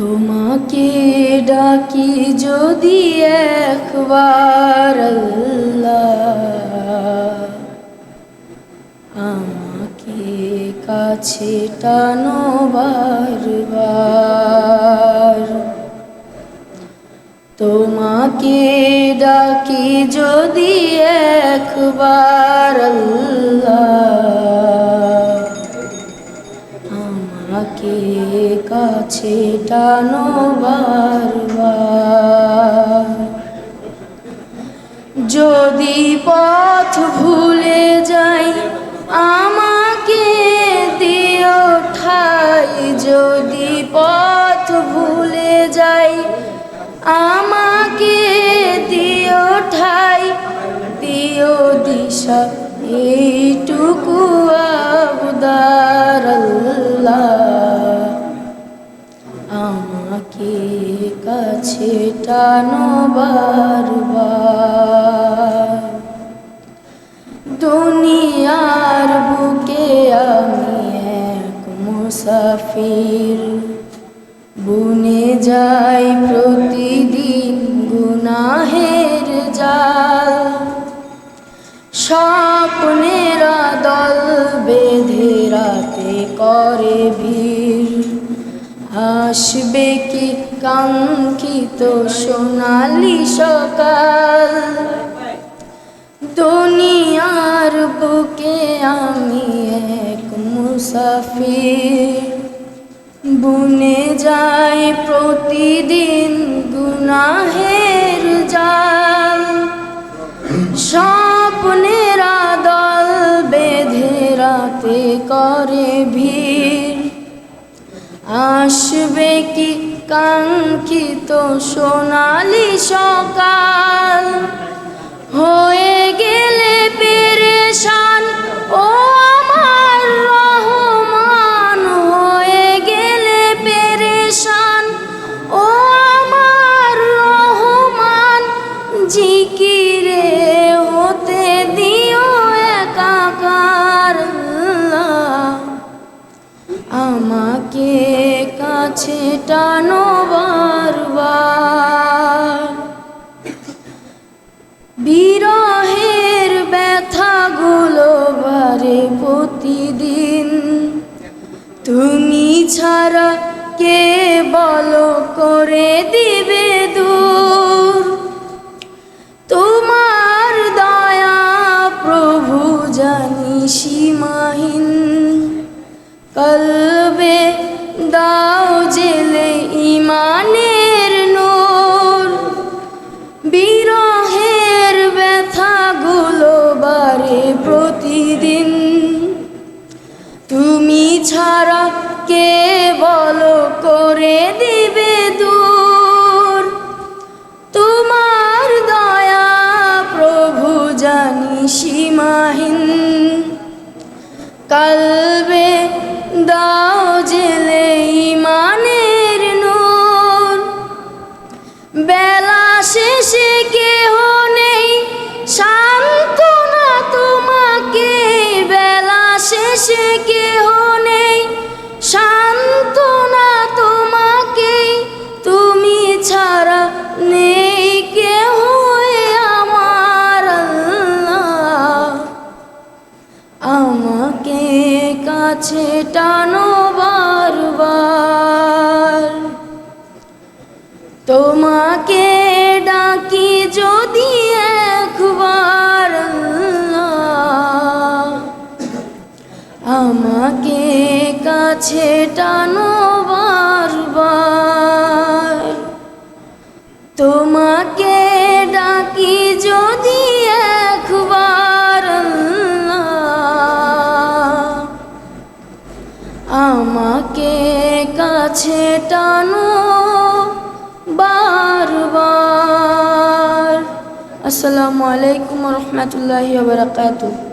তোমাকে ডাকি যদি একবার আল্লাহ, আমাকে কাছে টানো বারবার। তোমাকে ডাকি যদি একবার আল্লাহ, আমাকে কাছে টানো বারবার। যদি পথ ভুলে যাই আমাকে দিও ঠাই, যদি পথ ভুলে যাই আমাকে দিও ঠাই, দিও দিশা এইটুকু আবদার আল্লাহ, আমাকে কাছে টানো বারবার। দুনিয়ার বুকে আমি এক মুসাফির, বুনে যাই প্রতিদিন গুনাহের জাল। স্বপ্নেরা দল বেঁধে রাতে করে ভিড়, আসবে কি কাঙ্ক্ষিত সোনালি সকাল। দুনিয়ার বুকে আমি এক মুসাফির, বুনে যাই প্রতিদিন গুনাহের জাল। স্বপ্নেরা দল বেঁধে রাতে করে ভিড়, আসবে কি কাঙ্ক্ষিত সোনালি সকাল। হয়ে গেলে পেরেশান ও আমার রহমান, হয়ে গেলে পেরেশান ও আমার রহমান। জিকিরে হতে দিও একাকার আল্লাহ, আমাকে কাছে টানো বারবার। বিরহের ব্যথাগুলো বারে প্রতিদিন, তুমি ছাড়া কে বলো করে দিবে দূর। তোমার দয়া প্রভু জানি সীমাহীন, কলবে দাও জেলে ইমানের নূর। বিরহের ব্যথাগুলো বারে প্রতিদিন, তুমি ছাড়া কে বলো করে দিবে দূর। তোমার দয়া প্রভু জানি সীমাহীন, কলবে দাও জেলে ইমানের নূর। বেলা শেষে কেহ নেই সান্ত্বনা তোমাকে, বেলা শেষে কেহ নেই সান্ত্বনা তোমাকে। তুমি ছাড়া নেই কেহ আমার আল্লাহ, আমাকে কাছে টানো বারবার। তোমাকে ডাকি যদি একবার আল্লাহ, আমাকে কাছে টানো বারবার। তোমাকে ডাকি যদি একবার আল্লাহ, আমাকে কাছে টানো বারবার। আসসালামু আলাইকুম ওয়া রাহমাতুল্লাহি ওয়া বারাকাতুহু।